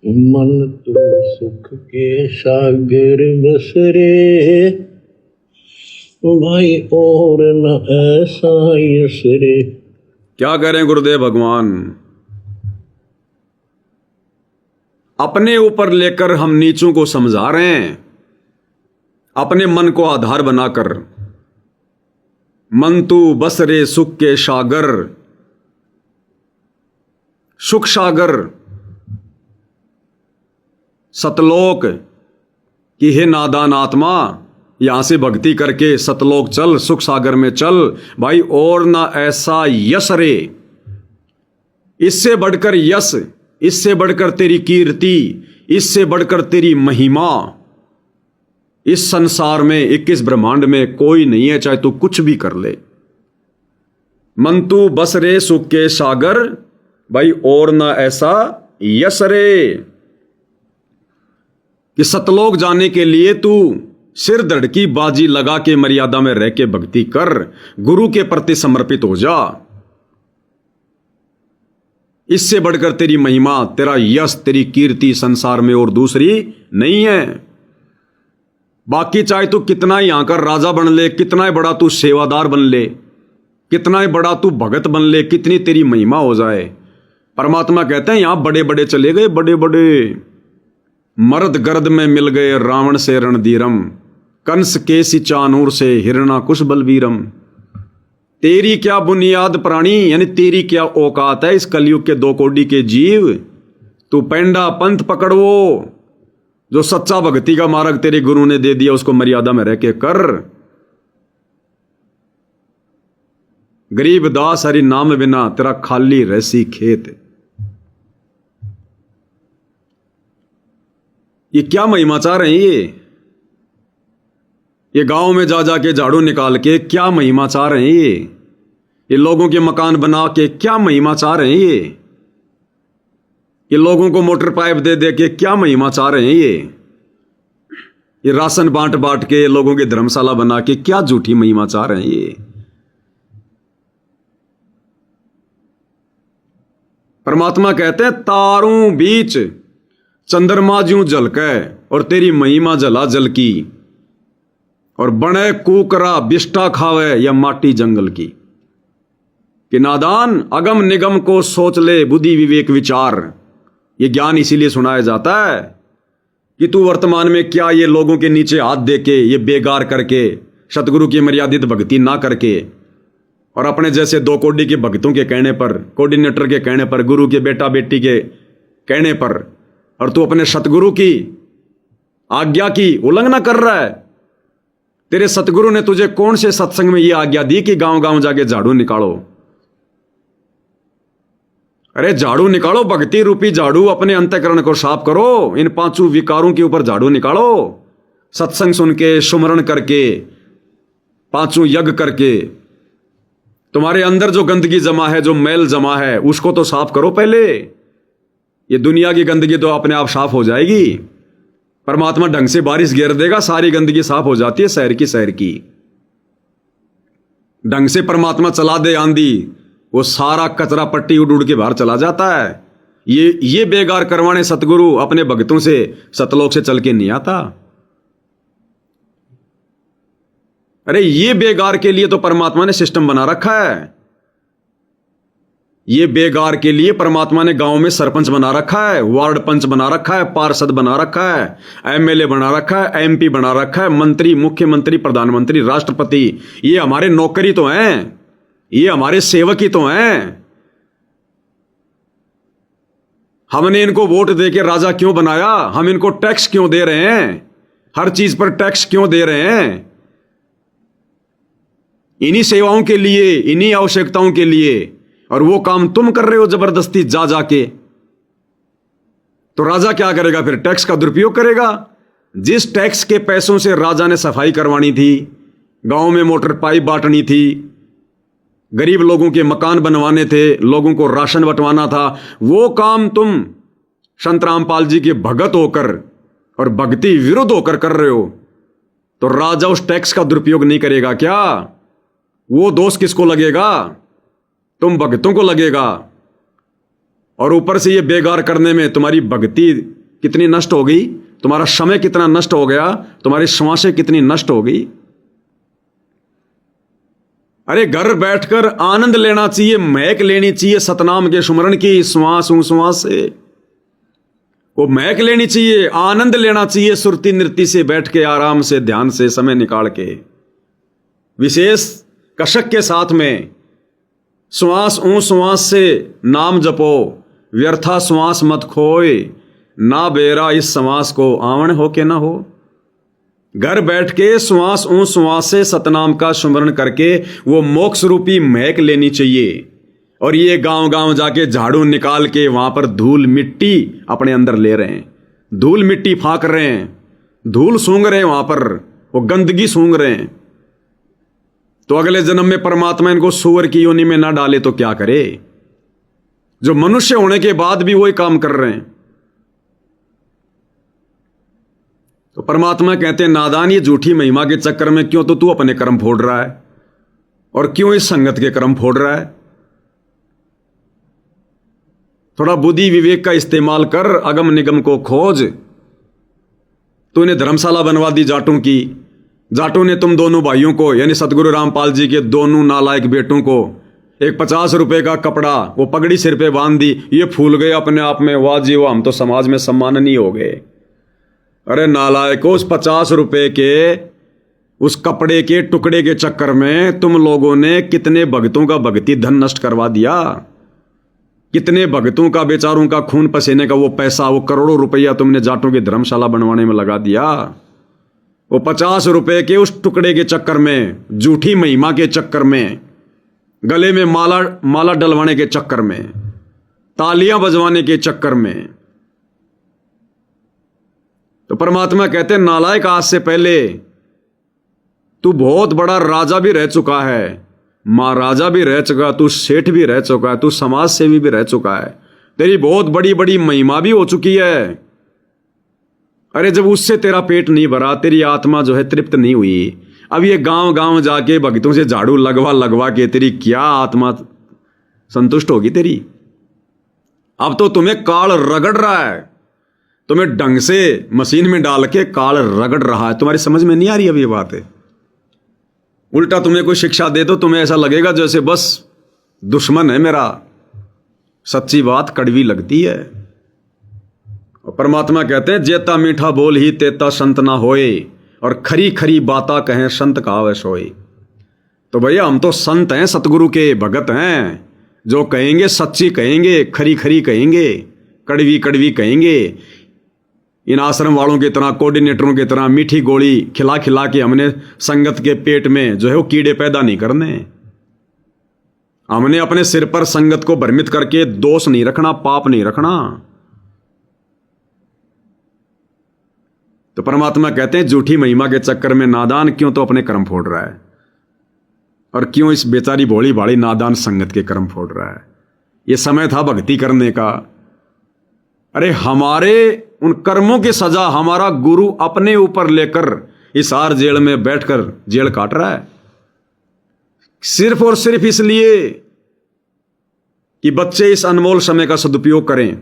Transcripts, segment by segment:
मन तो सुख के सागर बस रे भाई और न ऐसा यस रे। क्या करें गुरुदेव भगवान, अपने ऊपर लेकर हम नीचों को समझा रहे हैं, अपने मन को आधार बनाकर। मन तू बस रे सुख के सागर, सुख सागर सतलोक कि हे नादान आत्मा, यहां से भक्ति करके सतलोक चल, सुख सागर में चल भाई, और ना ऐसा यश रे। इससे बढ़कर यश, इससे बढ़कर तेरी कीर्ति, इससे बढ़कर तेरी महिमा इस संसार में 21 ब्रह्मांड में कोई नहीं है, चाहे तू कुछ भी कर ले। मन तू बस रे सुख के सागर भाई, और ना ऐसा यश रे। कि सतलोक जाने के लिए तू सिर धड़ की बाजी लगा के मर्यादा में रह के भक्ति कर, गुरु के प्रति समर्पित हो जा। इससे बढ़कर तेरी महिमा, तेरा यश, तेरी कीर्ति संसार में और दूसरी नहीं है। बाकी चाहे तू कितना ही यहां का राजा बन ले, कितना ही बड़ा तू सेवादार बन ले, कितना ही बड़ा तू भगत बन ले, कितनी तेरी महिमा हो जाए, परमात्मा कहते हैं यहां बड़े बड़े चले गए, बड़े बड़े मर्द गर्द में मिल गए रावण से रणधीरम, कंस के सी चानूर से हिरणा कुश बलवीरम। तेरी क्या बुनियाद प्राणी, यानी तेरी क्या औकात है इस कलयुग के 2 कोटि के जीव। तू पेंडा पंथ पकड़वो, जो सच्चा भक्ति का मार्ग तेरे गुरु ने दे दिया उसको मर्यादा में रह के कर। गरीब दास हरि नाम बिना तेरा खाली रहसी खेत। ये क्या महिमा चाह रहे हैं, ये गांव में जा जाके झाड़ू निकाल के क्या महिमा चाह रहे हैं, ये लोगों के मकान बना के क्या महिमा चाह रहे हैं, ये लोगों को मोटर पाइप दे दे के क्या महिमा चाह रहे हैं, ये राशन बांट बांट के लोगों की धर्मशाला बना के क्या झूठी महिमा चाह रहे हैं। परमात्मा कहते हैं तारों बीच चंद्रमा ज्यों झलकै और तेरी महिमा जला जल की, और बने कुकरा बिष्टा खावे या माटी जंगल की। कि नादान अगम निगम को सोच ले बुद्धि विवेक विचार। ये ज्ञान इसीलिए सुनाया जाता है कि तू वर्तमान में क्या ये लोगों के नीचे हाथ दे के, ये बेगार करके, सतगुरु की मर्यादित भक्ति ना करके, और अपने जैसे 2 कोटि के भक्तों के कहने पर, कोऑर्डिनेटर के कहने पर, गुरु के बेटा बेटी के कहने पर, और तू अपने सतगुरु की आज्ञा की उल्लंघना कर रहा है। तेरे सतगुरु ने तुझे कौन से सत्संग में यह आज्ञा दी कि गांव गांव जाके झाड़ू निकालो? अरे झाड़ू निकालो, भक्ति रूपी झाड़ू, अपने अंतःकरण को साफ करो, इन 5 विकारों के ऊपर झाड़ू निकालो। सत्संग सुन के, सुमरण करके, 5 यज्ञ करके, तुम्हारे अंदर जो गंदगी जमा है, जो मैल जमा है, उसको तो साफ करो पहले। ये दुनिया की गंदगी तो अपने आप साफ हो जाएगी। परमात्मा ढंग से बारिश गिर देगा, सारी गंदगी साफ हो जाती है शहर की। ढंग से परमात्मा चला दे आंधी, वो सारा कचरा पट्टी उड़ उड़ के बाहर चला जाता है। ये बेगार करवाने सतगुरु अपने भक्तों से सतलोक से चल के नहीं आता। अरे ये बेगार के लिए तो परमात्मा ने सिस्टम बना रखा है। ये बेगार के लिए परमात्मा ने गांव में सरपंच बना रखा है, वार्ड पंच बना रखा है, पार्षद बना रखा है, एमएलए बना रखा है, एमपी बना रखा है, मंत्री, मुख्यमंत्री, प्रधानमंत्री, राष्ट्रपति। ये हमारे नौकरी तो हैं, ये हमारे सेवक ही तो हैं। हमने इनको वोट देके राजा क्यों बनाया? हम इनको टैक्स क्यों दे रहे हैं? हर चीज पर टैक्स क्यों दे रहे हैं? इन्हीं सेवाओं के लिए, इन्हीं आवश्यकताओं के लिए। और वो काम तुम कर रहे हो जबरदस्ती जा जाके। तो राजा क्या करेगा फिर? टैक्स का दुरुपयोग करेगा। जिस टैक्स के पैसों से राजा ने सफाई करवानी थी, गांव में मोटर पाइप बांटनी थी, गरीब लोगों के मकान बनवाने थे, लोगों को राशन बंटवाना था, वो काम तुम संत रामपाल जी के भगत होकर और भक्ति विरुद्ध होकर कर रहे हो। तो राजा उस टैक्स का दुरुपयोग नहीं करेगा क्या? वो दोष किसको लगेगा? तुम भक्तों को लगेगा। और ऊपर से ये बेगार करने में तुम्हारी भक्ति कितनी नष्ट हो गई, तुम्हारा समय कितना नष्ट हो गया, तुम्हारी श्वासें कितनी नष्ट हो गई। अरे घर बैठकर आनंद लेना चाहिए, महक लेनी चाहिए सतनाम के सुमरण की, श्वास श्वास से वो महक लेनी चाहिए, आनंद लेना चाहिए सुरती नृत्य से, बैठ के आराम से ध्यान से समय निकाल के विशेष कशक के साथ में श्वास श्वास से नाम जपो, व्यर्था श्वास मत खोए, ना बेरा इस श्वास को आवण हो के ना हो। घर बैठ के श्वास श्वास से सतनाम का स्मरण करके वो मोक्ष रूपी महक लेनी चाहिए। और ये गांव गांव जाके झाड़ू निकाल के वहां पर धूल मिट्टी अपने अंदर ले रहे हैं, धूल मिट्टी फांक रहे हैं, धूल सूंघ रहे हैं, वहां पर वो गंदगी सूंघ रहे हैं। तो अगले जन्म में परमात्मा इनको सूअर की योनि में ना डाले तो क्या करे, जो मनुष्य होने के बाद भी वही काम कर रहे हैं। तो परमात्मा कहते हैं नादान, ये झूठी महिमा के चक्कर में क्यों तो तू अपने कर्म फोड़ रहा है, और क्यों इस संगत के कर्म फोड़ रहा है। थोड़ा बुद्धि विवेक का इस्तेमाल कर, अगम निगम को खोज। तूने धर्मशाला बनवा दी जाटों की, जाटों ने तुम दोनों भाइयों को यानी सतगुरु रामपाल जी के दोनों नालायक बेटों को एक 50 रुपए का कपड़ा वो पगड़ी सिर पे बांध दी, ये फूल गए अपने आप में, वाह जी वाह, हम तो समाज में सम्माननीय हो गए। अरे नालायकों, उस 50 रुपए के उस कपड़े के टुकड़े के चक्कर में तुम लोगों ने कितने भक्तों का भक्ति धन नष्ट करवा दिया, कितने भक्तों का बेचारों का खून पसीने का वो पैसा, वो करोड़ों रुपया तुमने जाटों की धर्मशाला बनवाने में लगा दिया। वो 50 रुपए के उस टुकड़े के चक्कर में, झूठी महिमा के चक्कर में, गले में माला डलवाने के चक्कर में, तालियां बजवाने के चक्कर में। तो परमात्मा कहते हैं नालायक, आज से पहले तू बहुत बड़ा राजा भी रह चुका है, महाराजा भी रह चुका, तू सेठ भी रह चुका है, तू समाज सेवी भी रह चुका है, तेरी बहुत बड़ी बड़ी महिमा भी हो चुकी है। अरे जब उससे तेरा पेट नहीं भरा, तेरी आत्मा जो है तृप्त नहीं हुई, अब ये गांव गांव जाके भक्तों से झाड़ू लगवा के तेरी क्या आत्मा संतुष्ट होगी तेरी। अब तो तुम्हें काल रगड़ रहा है, तुम्हें ढंग से मशीन में डाल के काल रगड़ रहा है। तुम्हारी समझ में नहीं आ रही अब ये बात है। उल्टा तुम्हें कोई शिक्षा दे दो, तुम्हें ऐसा लगेगा जैसे बस दुश्मन है मेरा। सच्ची बात कड़वी लगती है। और परमात्मा कहते हैं जेता मीठा बोल ही तेता संत ना होए, और खरी खरी बाता कहें संत कहावे सोए। तो भैया हम तो संत हैं, सतगुरु के भगत हैं, जो कहेंगे सच्ची कहेंगे, खरी खरी कहेंगे, कड़वी कड़वी कहेंगे। इन आश्रम वालों की तरह, कोऑर्डिनेटरों की तरह मीठी गोली खिला खिला के हमने संगत के पेट में जो है वो कीड़े पैदा नहीं करने। हमने अपने सिर पर संगत को भ्रमित करके दोष नहीं रखना, पाप नहीं रखना। तो परमात्मा कहते हैं झूठी महिमा के चक्कर में नादान, क्यों तो अपने कर्म फोड़ रहा है, और क्यों इस बेचारी भोली भाली नादान संगत के कर्म फोड़ रहा है। यह समय था भक्ति करने का। अरे हमारे उन कर्मों की सजा हमारा गुरु अपने ऊपर लेकर इस आर जेल में बैठकर जेल काट रहा है, सिर्फ और सिर्फ इसलिए कि बच्चे इस अनमोल समय का सदुपयोग करें,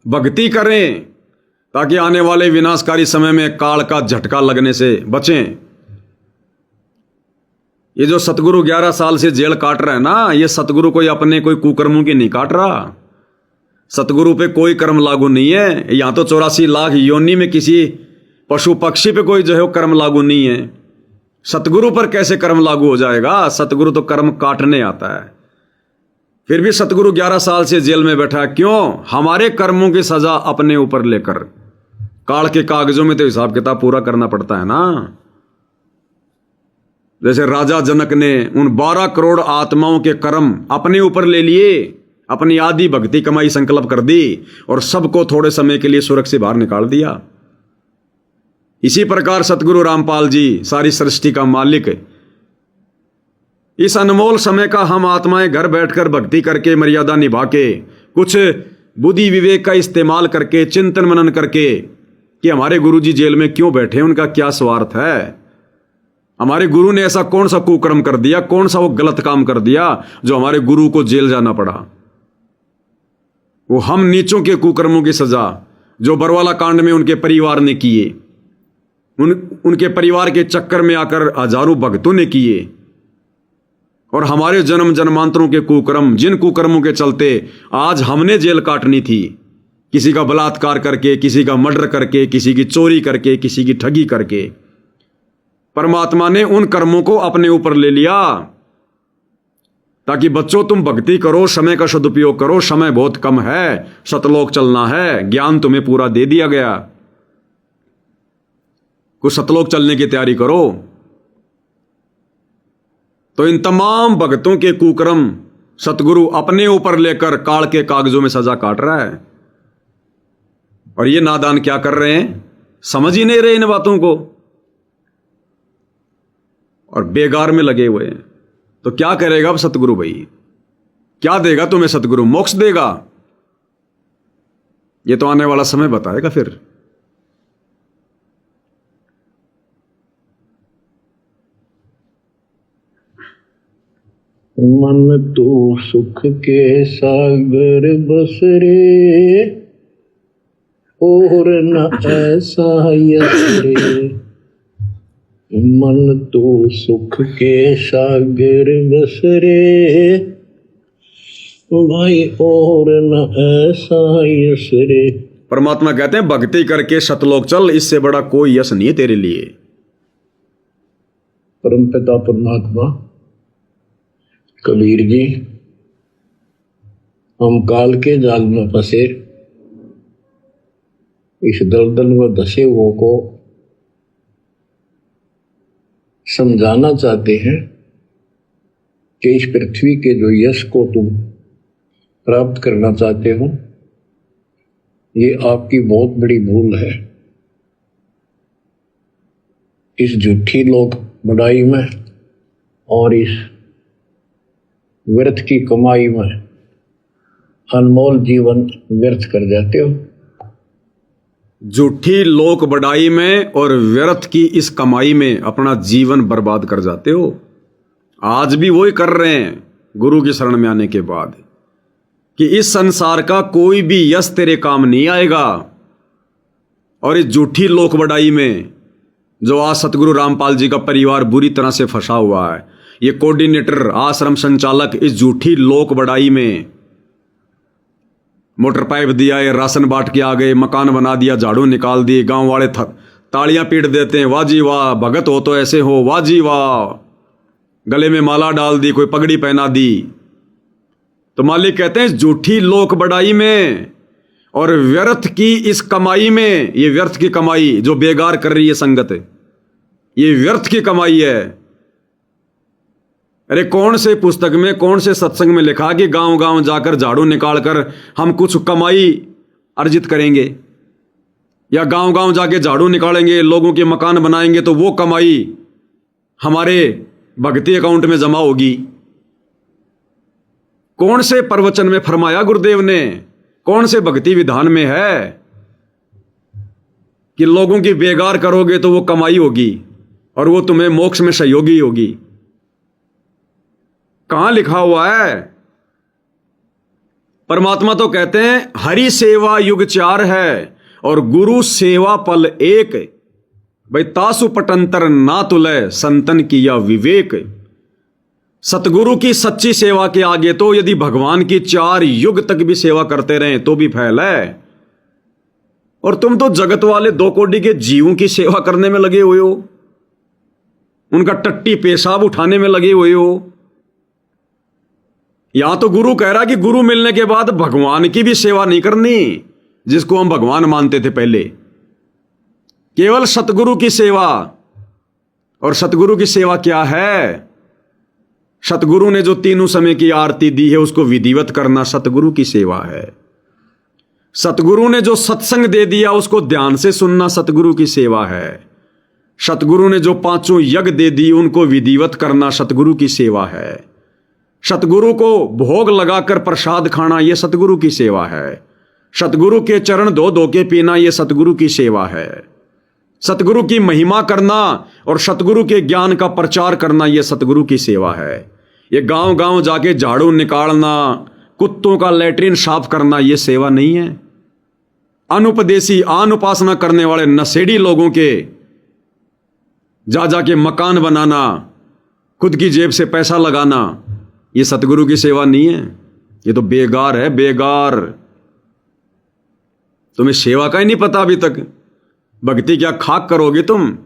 भक्ति करें, ताकि आने वाले विनाशकारी समय में काल का झटका लगने से बचें। ये जो सतगुरु 11 साल से जेल काट रहा है ना, ये सतगुरु कोई अपने कोई कुकर्मों की नहीं काट रहा। सतगुरु पे कोई कर्म लागू नहीं है। यहां तो 84 लाख योनि में किसी पशु पक्षी पे कोई जो है वो कर्म लागू नहीं है। सतगुरु पर कैसे कर्म लागू हो जाएगा? सतगुरु तो कर्म काटने आता है। फिर भी सतगुरु 11 साल से जेल में बैठा, क्यों? हमारे कर्मों की सजा अपने ऊपर लेकर। काल के कागजों में तो हिसाब किताब पूरा करना पड़ता है ना। जैसे राजा जनक ने उन 12 करोड़ आत्माओं के कर्म अपने ऊपर ले लिए, अपनी आदि भक्ति कमाई संकल्प कर दी और सबको थोड़े समय के लिए स्वर्ग से बाहर निकाल दिया। इसी प्रकार सतगुरु रामपाल जी सारी सृष्टि का मालिक, इस अनमोल समय का हम आत्माएं घर बैठकर भक्ति करके, मर्यादा निभा के, कुछ बुद्धि विवेक का इस्तेमाल करके, चिंतन मनन करके कि हमारे गुरुजी जेल में क्यों बैठे, उनका क्या स्वार्थ है, हमारे गुरु ने ऐसा कौन सा कुकर्म कर दिया, कौन सा वो गलत काम कर दिया जो हमारे गुरु को जेल जाना पड़ा। वो हम नीचों के कुकर्मों की सजा जो बरवाला कांड में उनके परिवार ने किए, उनके परिवार के चक्कर में आकर हजारों भक्तों ने किए, और हमारे जन्म जन्मांतरों के कुकर्म, जिन कुकर्मों के चलते आज हमने जेल काटनी थी, किसी का बलात्कार करके, किसी का मर्डर करके, किसी की चोरी करके, किसी की ठगी करके, परमात्मा ने उन कर्मों को अपने ऊपर ले लिया ताकि बच्चों तुम भक्ति करो, समय का सदुपयोग करो, समय बहुत कम है, सतलोक चलना है, ज्ञान तुम्हें पूरा दे दिया गया, कुछ सतलोक चलने की तैयारी करो। तो इन तमाम भक्तों के कुकर्म सतगुरु अपने ऊपर लेकर काल के कागजों में सजा काट रहा है, और ये नादान क्या कर रहे हैं, समझ ही नहीं रहे इन बातों को, और बेगार में लगे हुए हैं। तो क्या करेगा अब सतगुरु भाई, क्या देगा तुम्हें सतगुरु, मोक्ष देगा? ये तो आने वाला समय बताएगा। फिर मन तू सुख के सागर बस रे, और न ऐसा यस रे। मन तू सुख के सागर बस रे, भाई और न ऐसा यस रे। परमात्मा कहते हैं भक्ति करके सतलोक चल, इससे बड़ा कोई यश नहीं है तेरे लिए। परमपिता परमात्मा कबीर जी, हम काल के जाल में फंसे, इस दलदल में धसे हुओं को समझाना चाहते हैं कि इस पृथ्वी के जो यश को तुम प्राप्त करना चाहते हो, ये आपकी बहुत बड़ी भूल है। इस झूठी लोक बढ़ाई में और इस व्यर्थ की कमाई में अनमोल जीवन व्यर्थ कर जाते हो। झूठी लोक बढ़ाई में और व्यर्थ की इस कमाई में अपना जीवन बर्बाद कर जाते हो। आज भी वही कर रहे हैं गुरु की शरण में आने के बाद, कि इस संसार का कोई भी यश तेरे काम नहीं आएगा। और इस झूठी लोक बढ़ाई में जो आज सतगुरु रामपाल जी का परिवार बुरी तरह से फंसा हुआ है, ये कोऑर्डिनेटर, आश्रम संचालक, इस झूठी लोक बढ़ाई में मोटर पाइप दिया है, राशन बांट के आ गए, मकान बना दिया, झाड़ू निकाल दिए, गांव वाले तालियां पीट देते हैं, वाह जी वाह, भगत हो तो ऐसे हो, वाह जी वाह, गले में माला डाल दी, कोई पगड़ी पहना दी। तो मालिक कहते हैं इस झूठी लोक बढ़ाई में और व्यर्थ की इस कमाई में, ये व्यर्थ की कमाई जो बेगार कर रही है संगत, ये व्यर्थ की कमाई है। अरे कौन से पुस्तक में, कौन से सत्संग में लिखा कि गांव गांव जाकर झाड़ू निकालकर हम कुछ कमाई अर्जित करेंगे, या गांव गांव जाके झाड़ू निकालेंगे, लोगों के मकान बनाएंगे तो वो कमाई हमारे भक्ति अकाउंट में जमा होगी? कौन से प्रवचन में फरमाया गुरुदेव ने, कौन से भक्ति विधान में है कि लोगों की बेगार करोगे तो वो कमाई होगी और वो तुम्हें मोक्ष में सहयोगी होगी? कहां लिखा हुआ है? परमात्मा तो कहते हैं हरि सेवा युग 4 है और गुरु सेवा पल 1। भाई तासु पटंतर ना तुलय संतन किया विवेक। सतगुरु की सच्ची सेवा के आगे तो यदि भगवान की 4 युग तक भी सेवा करते रहें तो भी फैल है। और तुम तो जगत वाले 2 कोटि के जीवों की सेवा करने में लगे हुए हो, उनका टट्टी पेशाब उठाने में लगे हुए हो। यहां तो गुरु कह रहा कि गुरु मिलने के बाद भगवान की भी सेवा नहीं करनी, जिसको हम भगवान मानते थे पहले, केवल सतगुरु की सेवा। और सतगुरु की सेवा क्या है? सतगुरु ने जो तीनों समय की आरती दी है उसको विधिवत करना सतगुरु की सेवा है। सतगुरु ने जो सत्संग दे दिया उसको ध्यान से सुनना सतगुरु की सेवा है। सतगुरु ने जो 5 यज्ञ दे दी उनको विधिवत करना सतगुरु की सेवा है। सतगुरु को भोग लगाकर प्रसाद खाना यह सतगुरु की सेवा है। सतगुरु के चरण धो धो के पीना यह सतगुरु की सेवा है। सतगुरु की महिमा करना और सतगुरु के ज्ञान का प्रचार करना यह सतगुरु की सेवा है। ये गांव गांव जाके झाड़ू निकालना, कुत्तों का लैट्रिन साफ करना ये सेवा नहीं है। अनुपदेशी आन उपासना करने वाले नशेड़ी लोगों के जा जाके मकान बनाना, खुद की जेब से पैसा लगाना, ये सतगुरु की सेवा नहीं है। ये तो बेगार है, बेगार। तुम्हें सेवा का ही नहीं पता अभी तक। भक्ति क्या खाक करोगे तुम?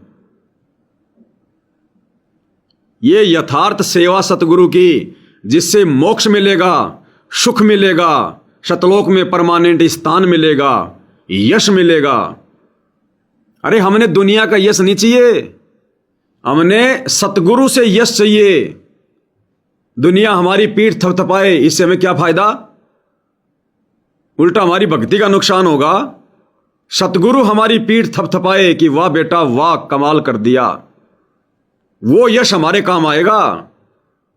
ये यथार्थ सेवा सतगुरु की, जिससे मोक्ष मिलेगा, सुख मिलेगा, शतलोक में परमानेंट स्थान मिलेगा, यश मिलेगा। अरे हमने दुनिया का यश नहीं चाहिए, हमने सतगुरु से यश चाहिए। दुनिया हमारी पीठ थपथपाए, इससे हमें क्या फायदा? उल्टा हमारी भक्ति का नुकसान होगा। सतगुरु हमारी पीठ थपथपाए कि वाह बेटा वाह, कमाल कर दिया, वो यश हमारे काम आएगा,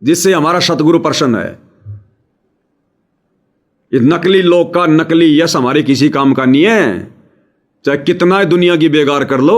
जिससे हमारा सतगुरु प्रसन्न है। इस नकली लोक का नकली यश हमारे किसी काम का नहीं है, चाहे कितना दुनिया की बेगार कर लो।